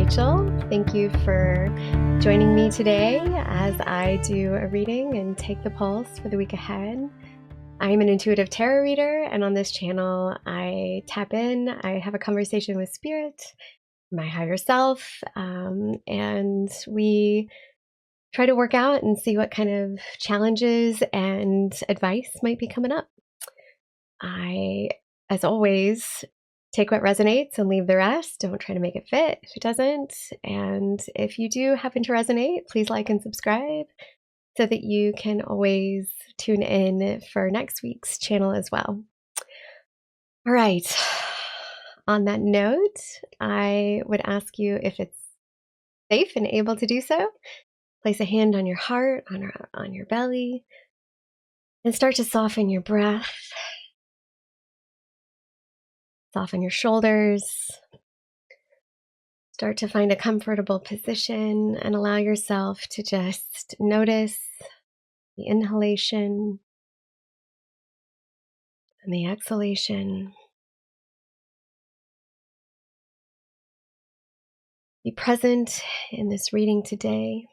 Rachel. Thank you for joining me today as I do a reading and take the pulse for the week ahead. I'm an intuitive tarot reader, and on this channel, I tap in, I have a conversation with spirit, my higher self, and we try to work out and see what kind of challenges and advice might be coming up. I, as always, take what resonates and leave the rest. Don't try to make it fit if it doesn't. And if you do happen to resonate, please like and subscribe so that you can always tune in for next week's channel as well. All right. On that note, I would ask you, if it's safe and able to do so, place a hand on your heart, on your belly, and start to soften your breath. Soften your shoulders. Start to find a comfortable position and allow yourself to just notice the inhalation and the exhalation. Be present in this reading today.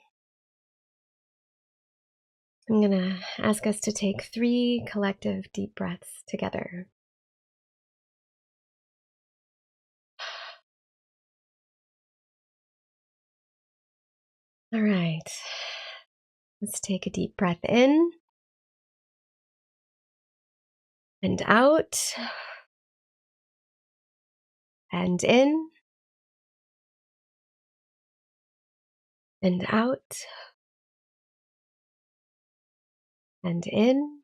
I'm going to ask us to take 3 collective deep breaths together. All right, let's take a deep breath in and out and in and out and in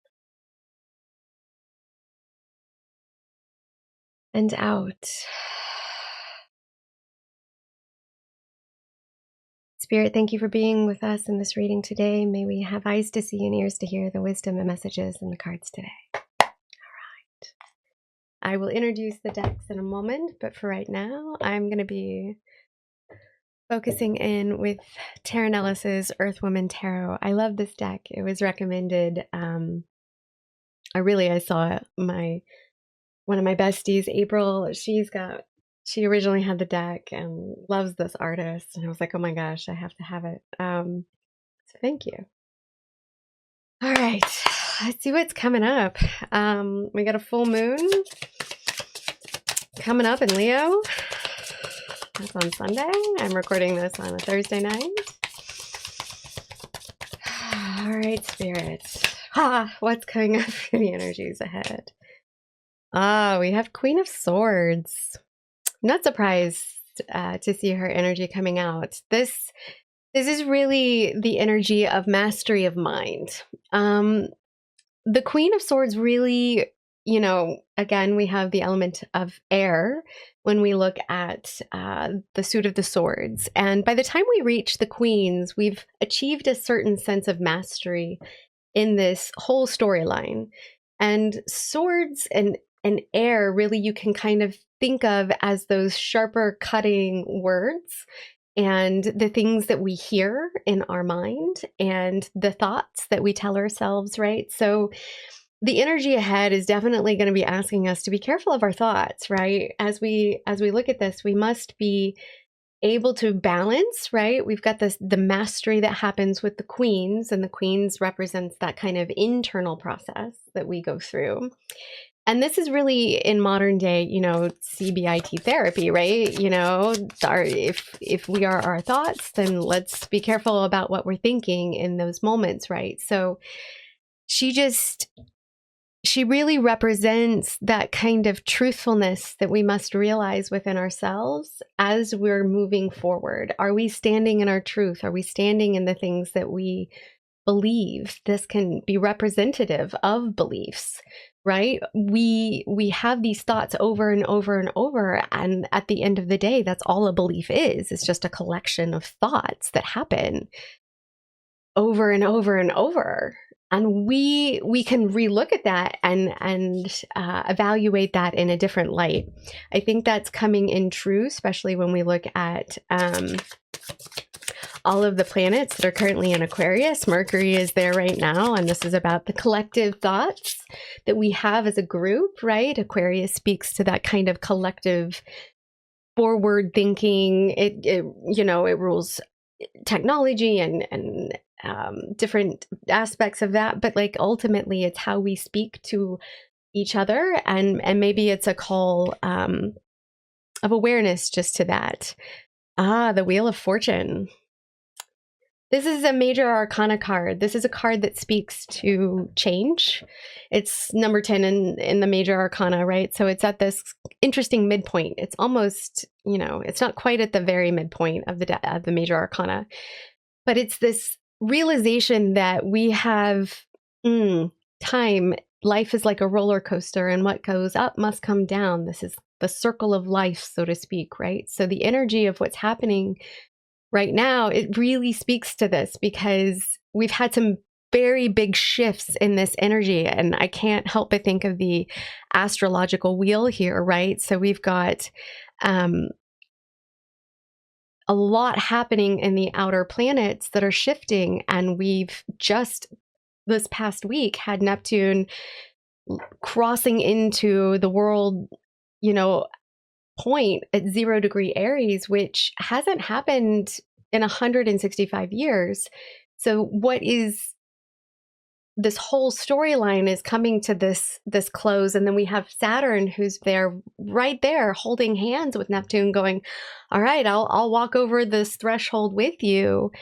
and out. Spirit, thank you for being with us in this reading today. May we have eyes to see and ears to hear the wisdom and messages in the cards today. All right. I will introduce the decks in a moment, but for right now, I'm going to be focusing in with Tarot Nellis's Earthwoman Tarot. I love this deck. It was recommended. I saw one of my besties, April, she originally had the deck and loves this artist. And I was like, oh my gosh, I have to have it. So thank you. All right, let's see what's coming up. We got a full moon coming up in Leo. That's on Sunday. I'm recording this on a Thursday night. All right, Spirit. What's coming up for the energies ahead? We have Queen of Swords. Not surprised to see her energy coming out. This is really the energy of mastery of mind. The Queen of Swords really, again, we have the element of air when we look at the suit of the swords. And by the time we reach the Queens, we've achieved a certain sense of mastery in this whole storyline. And swords and air, really, you can kind of think of as those sharper cutting words and the things that we hear in our mind and the thoughts that we tell ourselves, right? So the energy ahead is definitely going to be asking us to be careful of our thoughts, right? As we look at this, we must be able to balance, right? We've got the mastery that happens with the Queens, and the Queens represents that kind of internal process that we go through. And this is really, in modern day, CBIT therapy, right? If we are our thoughts, then let's be careful about what we're thinking in those moments, right? So she really represents that kind of truthfulness that we must realize within ourselves as we're moving forward. Are we standing in our truth? Are we standing in the things that we believe? This can be representative of beliefs, right? We have these thoughts over and over and over, and at the end of the day, that's all a belief is. It's just a collection of thoughts that happen over and over and over. And we can relook at that and evaluate that in a different light. I think that's coming in true, especially when we look at all of the planets that are currently in Aquarius. Mercury is there right now, and this is about the collective thoughts that we have as a group, right? Aquarius speaks to that kind of collective forward thinking. It rules technology and different aspects of that. But like ultimately, it's how we speak to each other, and maybe it's a call of awareness just to that. The Wheel of Fortune. This is a major arcana card. This is a card that speaks to change. It's number 10 in the major arcana, right? So it's at this interesting midpoint. It's almost, it's not quite at the very midpoint of the major arcana, but it's this realization that we have time. Life is like a roller coaster, and what goes up must come down. This is the circle of life, so to speak, right? So the energy of what's happening right now, it really speaks to this, because we've had some very big shifts in this energy, and I can't help but think of the astrological wheel here, right? So we've got a lot happening in the outer planets that are shifting, and we've just this past week had Neptune crossing into the world, point at 0 degree Aries, which hasn't happened in 165 years. So what is this whole storyline is coming to this close, and then we have Saturn who's right there holding hands with Neptune, going, all right, I'll walk over this threshold with you.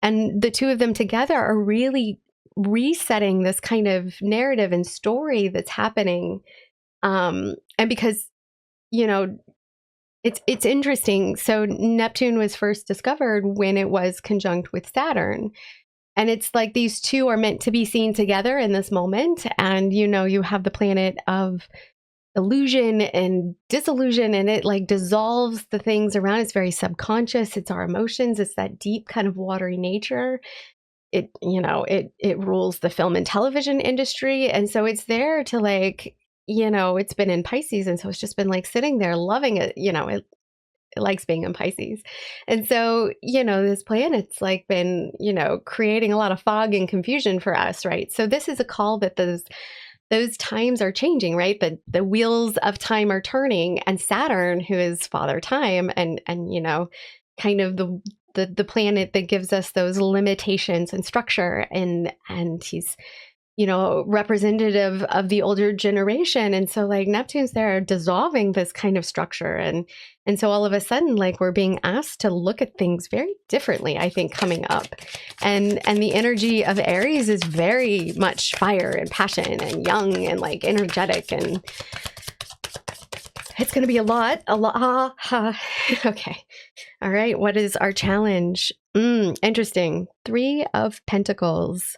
And the two of them together are really resetting this kind of narrative and story that's happening. And because it's interesting. So Neptune was first discovered when it was conjunct with Saturn. And it's like these two are meant to be seen together in this moment. And, you have the planet of illusion and disillusion, and it like dissolves the things around. It's very subconscious. It's our emotions. It's that deep kind of watery nature. It rules the film and television industry. And so it's there to like, it's been in Pisces. And so it's just been like sitting there loving it. It likes being in Pisces. And so, this planet's like been, creating a lot of fog and confusion for us, right? So this is a call that those times are changing, right? The wheels of time are turning, and Saturn, who is Father Time and kind of the planet that gives us those limitations and structure, and he's representative of the older generation. And so like Neptune's there dissolving this kind of structure. And so all of a sudden, like we're being asked to look at things very differently, I think, coming up. And the energy of Aries is very much fire and passion and young and like energetic, and it's going to be a lot. Okay. All right. What is our challenge? Interesting. 3 of Pentacles.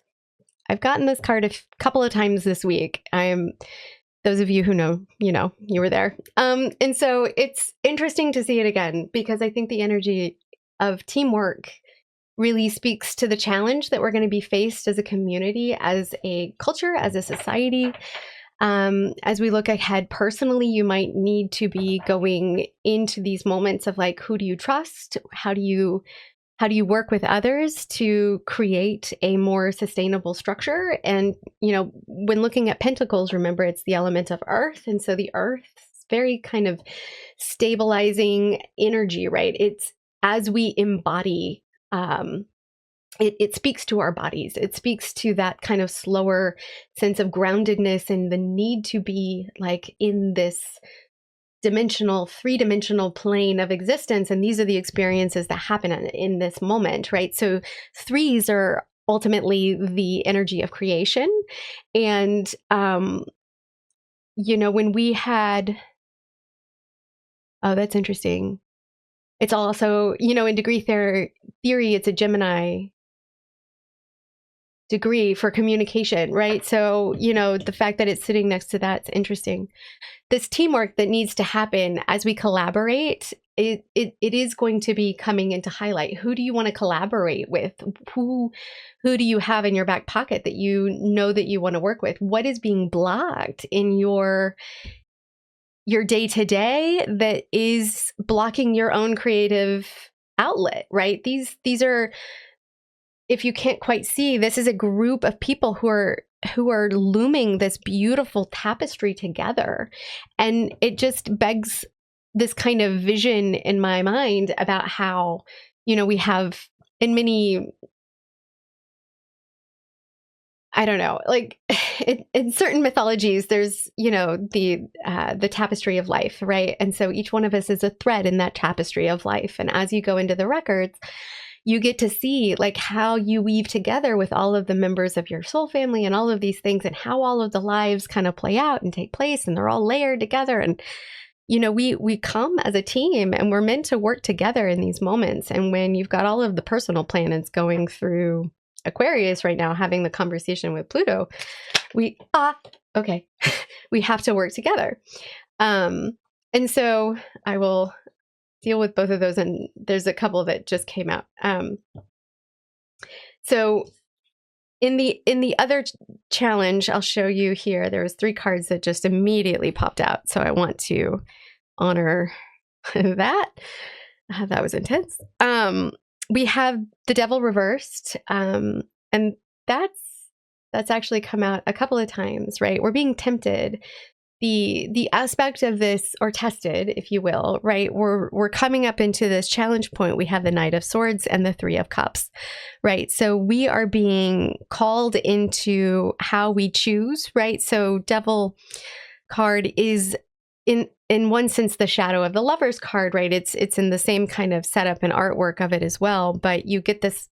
I've gotten this card a couple of times this week. Those of you who know, you were there. And so it's interesting to see it again, because I think the energy of teamwork really speaks to the challenge that we're going to be faced as a community, as a culture, as a society. As we look ahead personally, you might need to be going into these moments of like, who do you trust? How do you work with others to create a more sustainable structure? And, when looking at Pentacles, remember it's the element of earth. And so the earth's very kind of stabilizing energy, right? It's as we embody, it speaks to our bodies. It speaks to that kind of slower sense of groundedness and the need to be like in this three-dimensional plane of existence. And these are the experiences that happen in this moment, right? So 3s are ultimately the energy of creation. And, when we had, oh, that's interesting. It's also, in degree theory, it's a Gemini degree for communication, right? So, the fact that it's sitting next to that's interesting. This teamwork that needs to happen as we collaborate, it is going to be coming into highlight. Who do you want to collaborate with? Who do you have in your back pocket that that you want to work with? What is being blocked in your day-to-day that is blocking your own creative outlet, right? These are, if you can't quite see, this is a group of people who are looming this beautiful tapestry together. And it just begs this kind of vision in my mind about how, we have in many, I don't know, like in certain mythologies, there's, the tapestry of life, right? And so each one of us is a thread in that tapestry of life. And as you go into the records, you get to see like how you weave together with all of the members of your soul family and all of these things, and how all of the lives kind of play out and take place, and they're all layered together. And we come as a team, and we're meant to work together in these moments. And when you've got all of the personal planets going through Aquarius right now, having the conversation with Pluto, we have to work together. And so I will deal with both of those, and there's a couple that just came out. So in the other challenge, I'll show you here, there was 3 cards that just immediately popped out. So I want to honor that. That was intense. We have the Devil reversed, and that's actually come out a couple of times, right? We're being tempted. The aspect of this, or tested, if you will, right? We're coming up into this challenge point. We have the Knight of Swords and the 3 of Cups, right? So we are being called into how we choose, right? So Devil card is in one sense the shadow of the Lover's card, right? It's in the same kind of setup and artwork of it as well, but you get this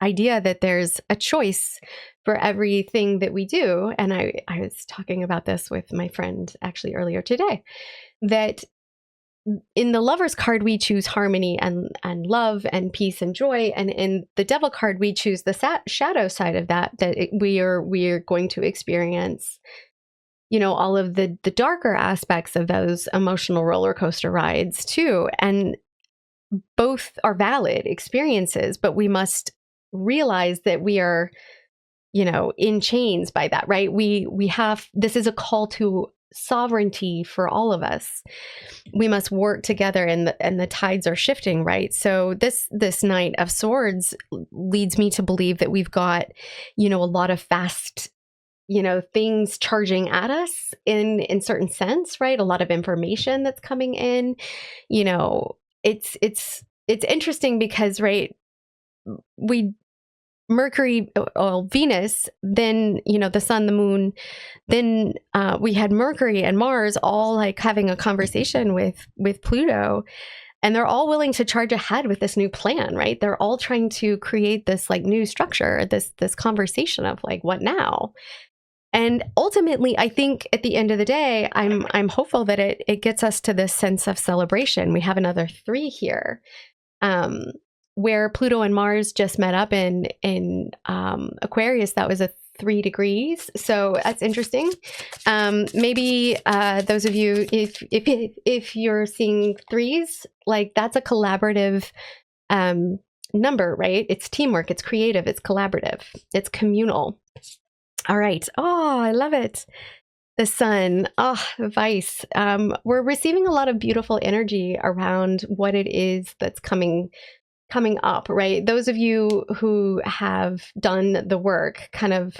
idea that there's a choice for everything that we do. And I was talking about this with my friend actually earlier today, that in the Lover's card, we choose harmony and love and peace and joy. And in the Devil card, we choose the shadow side of that, we are going to experience, all of the darker aspects of those emotional roller coaster rides too. And both are valid experiences, but we must realize that we are, in chains by that, right? This is a call to sovereignty for all of us. We must work together, and the tides are shifting, right? So this Knight of Swords leads me to believe that we've got, a lot of fast, things charging at us in certain sense, right? A lot of information that's coming in. It's interesting because, right, Venus, then, the sun, the moon, then we had Mercury and Mars all like having a conversation with Pluto, and they're all willing to charge ahead with this new plan, right? They're all trying to create this like new structure, this conversation of like, what now? And ultimately, I think at the end of the day, I'm hopeful that it gets us to this sense of celebration. We have another 3 here, where Pluto and Mars just met up in Aquarius. That was a 3 degrees, so that's interesting. Maybe those of you, if you're seeing 3s, like that's a collaborative number, right? It's teamwork, it's creative, it's collaborative, it's communal. All right. Oh, I love it. The sun. Oh, Vice. We're receiving a lot of beautiful energy around what it is that's coming up, right? Those of you who have done the work kind of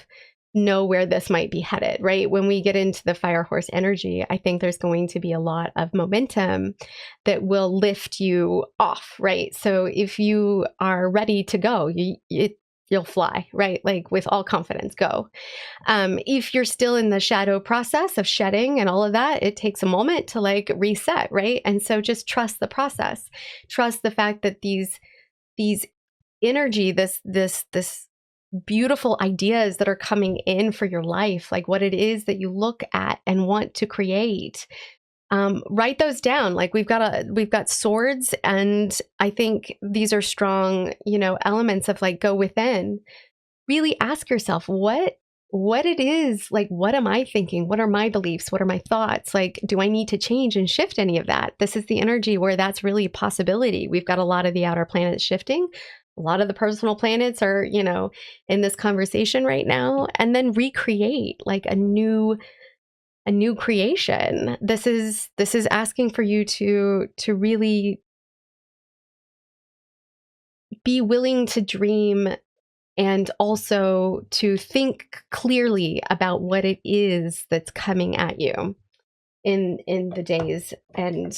know where this might be headed, right? When we get into the fire horse energy, I think there's going to be a lot of momentum that will lift you off, right? So if you are ready to go, you'll fly, right? Like with all confidence, go. If you're still in the shadow process of shedding and all of that, it takes a moment to like reset, right? And so just trust the process. Trust the fact that these energy, this beautiful ideas that are coming in for your life, like what it is that you look at and want to create, write those down. Like we've got swords, and I think these are strong, elements of like go within. Really ask yourself what it is, like, what am I thinking? What are my beliefs? What are my thoughts? Like, do I need to change and shift any of that? This is the energy where that's really a possibility. We've got a lot of the outer planets shifting. A lot of the personal planets are, in this conversation right now, and then recreate like a new creation. This is asking for you to really be willing to dream, and also to think clearly about what it is that's coming at you. in the days and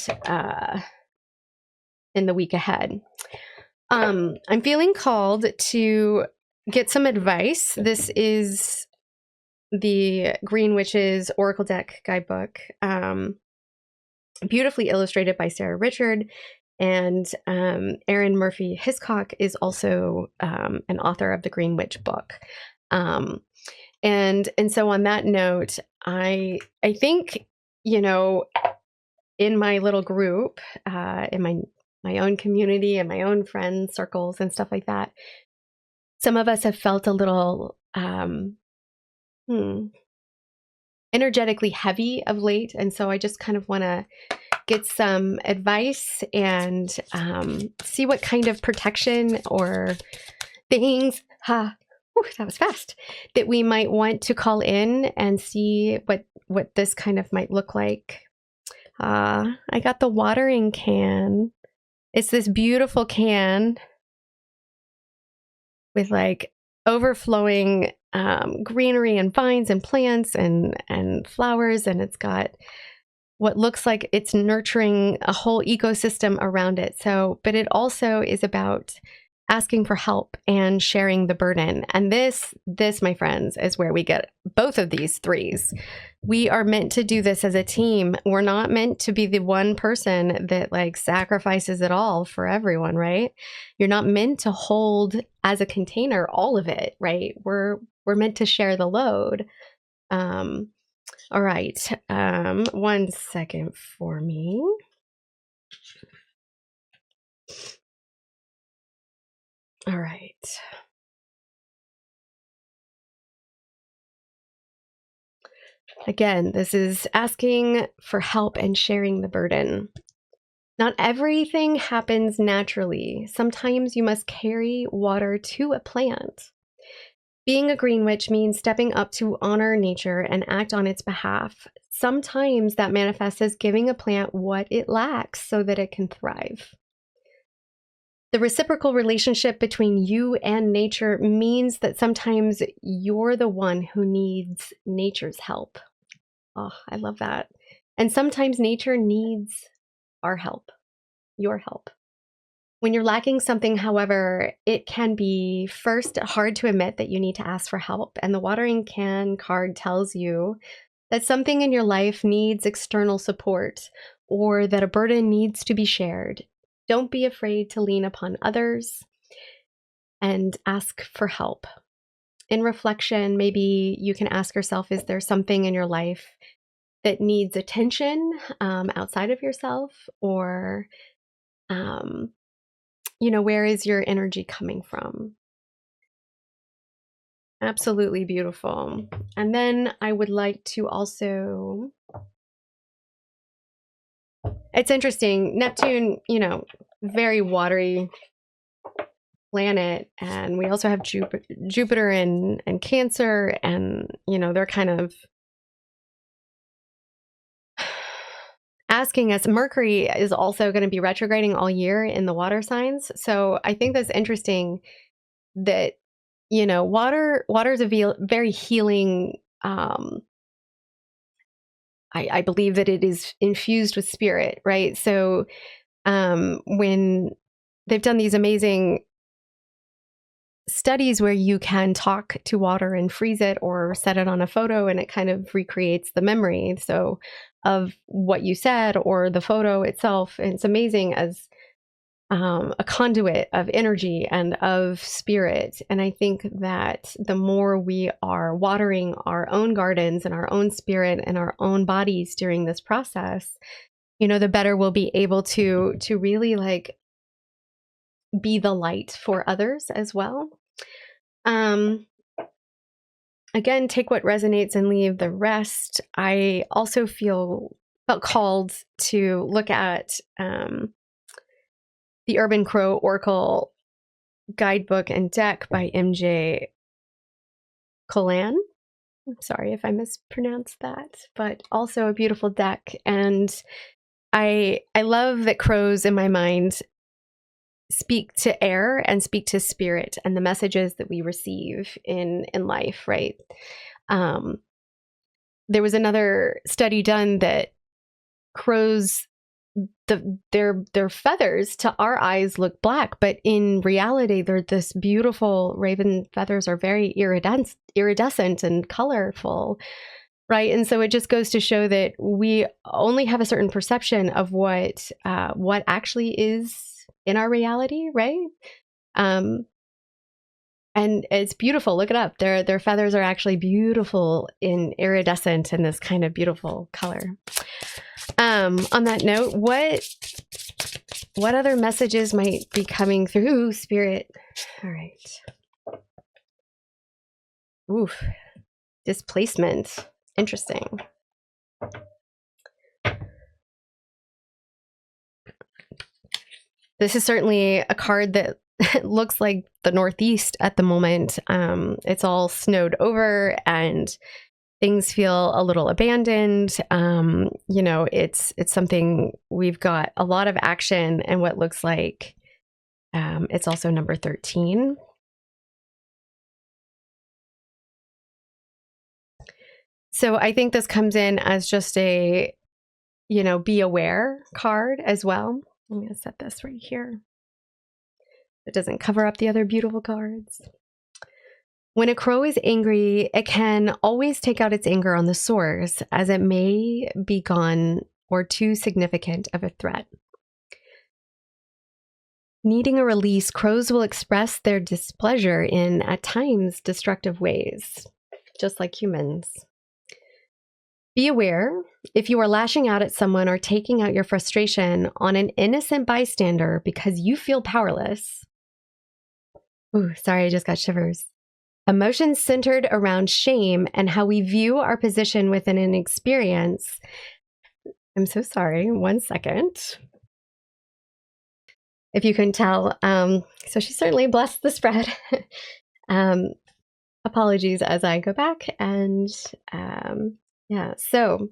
in the week ahead. I'm feeling called to get some advice. This is the Green Witches Oracle Deck Guidebook, beautifully illustrated by Sarah Richard. And Erin Murphy Hiscock is also an author of the Green Witch book. And so on that note, I think, you know, in my little group, in my own community and my own friends circles and stuff like that, some of us have felt a little energetically heavy of late. And so I just kind of want to get some advice and see what kind of protection or things, that was fast, that we might want to call in and see what this kind of might look like. I got the watering can. It's this beautiful can with like overflowing greenery and vines and plants and flowers, and it's got what looks like it's nurturing a whole ecosystem around it. So, but it also is about asking for help and sharing the burden. And this, my friends, is where we get both of these threes. We are meant to do this as a team. We're not meant to be the one person that like sacrifices it all for everyone, right? You're not meant to hold as a container all of it, right? We're meant to share the load. All right. 1 second for me. All right. Again, this is asking for help and sharing the burden. Not everything happens naturally. Sometimes you must carry water to a plant. Being a green witch means stepping up to honor nature and act on its behalf. Sometimes that manifests as giving a plant what it lacks so that it can thrive. The reciprocal relationship between you and nature means that sometimes you're the one who needs nature's help. Oh, I love that. And sometimes nature needs our help, your help. When you're lacking something, however, it can be first hard to admit that you need to ask for help. And the watering can card tells you that something in your life needs external support or that a burden needs to be shared. Don't be afraid to lean upon others and ask for help. In reflection, maybe you can ask yourself, is there something in your life that needs attention outside of yourself? Or, where is your energy coming from? Absolutely beautiful. And then I would like to also, it's interesting, Neptune, very watery planet, and we also have Jupiter and Cancer, and they're kind of asking us. Mercury is also going to be retrograding all year in the water signs, so I think that's interesting that water is a very healing. I believe that it is infused with spirit, right? So when they've done these amazing studies where you can talk to water and freeze it or set it on a photo, and it kind of recreates the memory of what you said or the photo itself. And it's amazing as a conduit of energy and of spirit. And I think that the more we are watering our own gardens and our own spirit and our own bodies during this process, the better we'll be able to really like be the light for others as well. Again, take what resonates and leave the rest. I also felt called to look at the Urban Crow Oracle Guidebook and Deck by MJ Colan. I'm sorry if I mispronounced that, but also a beautiful deck. And I love that crows in my mind speak to air and speak to spirit and the messages that we receive in life, right? There was another study done that crows, their feathers to our eyes look black, but in reality, they're this beautiful raven feathers are very iridescent and colorful, right? And so it just goes to show that we only have a certain perception of what actually is in our reality, right? And it's beautiful. Look it up. Their feathers are actually beautiful in iridescent and this kind of beautiful color. On that note, what other messages might be coming through, Spirit? All right. Oof. Displacement. Interesting. This is certainly a card that looks like the Northeast at the moment. It's all snowed over and things feel a little abandoned. You know, it's something we've got a lot of action and what looks like it's also number 13. So I think this comes in as just a, you know, be aware card as well. I'm going to set this right here. It doesn't cover up the other beautiful cards. When a crow is angry, it can always take out its anger on the source, as it may be gone or too significant of a threat. Needing a release, crows will express their displeasure in, at times, destructive ways, just like humans. Be aware if you are lashing out at someone or taking out your frustration on an innocent bystander because you feel powerless. Ooh, sorry, I just got shivers. Emotions centered around shame and how we view our position within an experience. I'm so sorry. 1 second. If you can tell, so she certainly blessed the spread. Apologies as I go back and yeah, so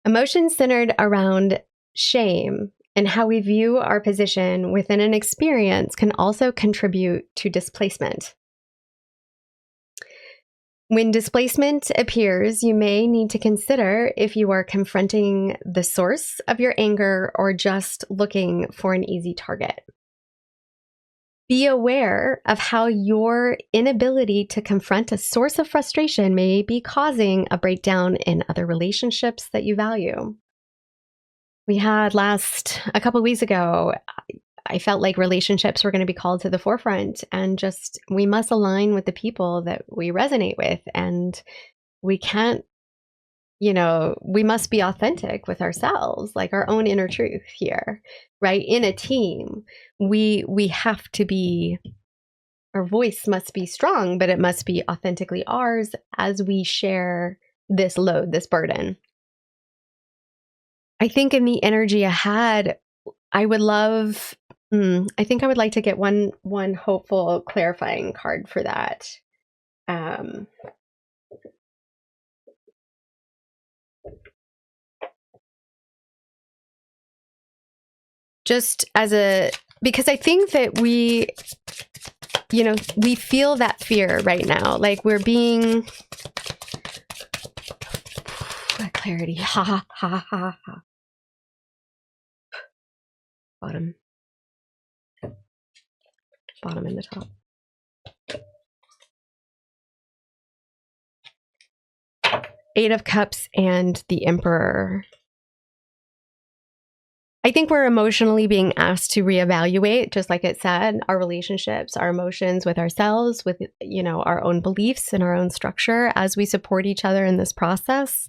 emotions centered around shame and how we view our position within an experience can also contribute to displacement. When displacement appears, you may need to consider if you are confronting the source of your anger or just looking for an easy target. Be aware of how your inability to confront a source of frustration may be causing a breakdown in other relationships that you value. We had a couple of weeks ago, I felt like relationships were going to be called to the forefront, and just we must align with the people that we resonate with, and we can't, you know, we must be authentic with ourselves, like our own inner truth here, right? In a team, we have to be, our voice must be strong, but it must be authentically ours as we share this load, this burden. I think in the energy ahead, I would love, I think I would like to get one hopeful clarifying card for that. Just as because I think that we, you know, we feel that fear right now. Like we're being, clarity, ha, ha, ha, ha. Bottom and the top. Eight of Cups and the Emperor. I think we're emotionally being asked to reevaluate, just like it said, our relationships, our emotions with ourselves, with, you know, our own beliefs and our own structure as we support each other in this process.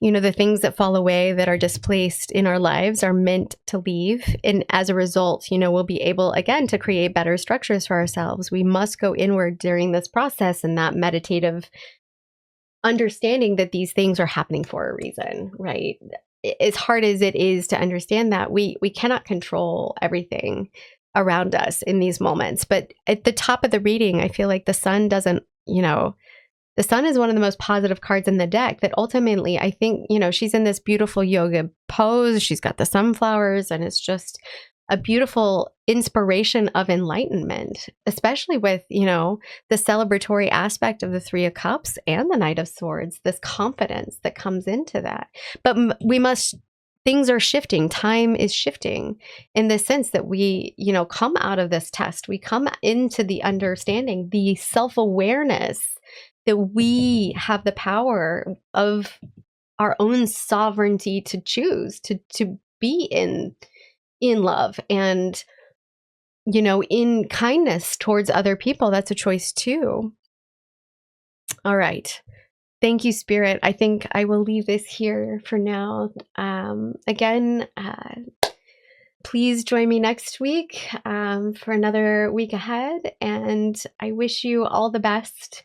You know, the things that fall away that are displaced in our lives are meant to leave. And as a result, you know, we'll be able, again, to create better structures for ourselves. We must go inward during this process, and that meditative understanding that these things are happening for a reason, right? As hard as it is to understand that, we cannot control everything around us in these moments. But at the top of the reading, I feel like the sun doesn't, you know, the sun is one of the most positive cards in the deck that ultimately, I think, you know, she's in this beautiful yoga pose. She's got the sunflowers, and it's just a beautiful inspiration of enlightenment, especially with, you know, the celebratory aspect of the Three of Cups and the Knight of Swords, this confidence that comes into that. But we must things are shifting. Time is shifting in the sense that we, come out of this test. We come into the understanding, the self-awareness that we have the power of our own sovereignty to choose to be in love and, in kindness towards other people. That's a choice too. All right. Thank you, Spirit. I think I will leave this here for now. Again, please join me next week for another week ahead. And I wish you all the best.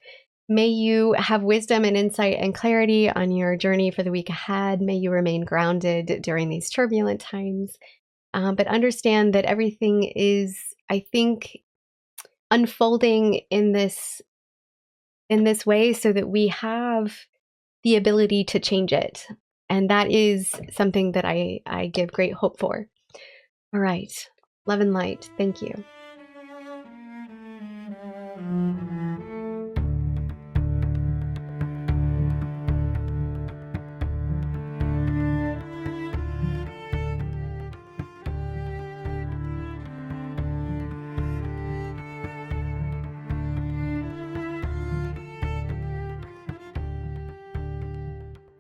May you have wisdom and insight and clarity on your journey for the week ahead. May you remain grounded during these turbulent times. But understand that everything is, I think, unfolding in this way so that we have the ability to change it. And that is something that I give great hope for. All right. Love and light. Thank you.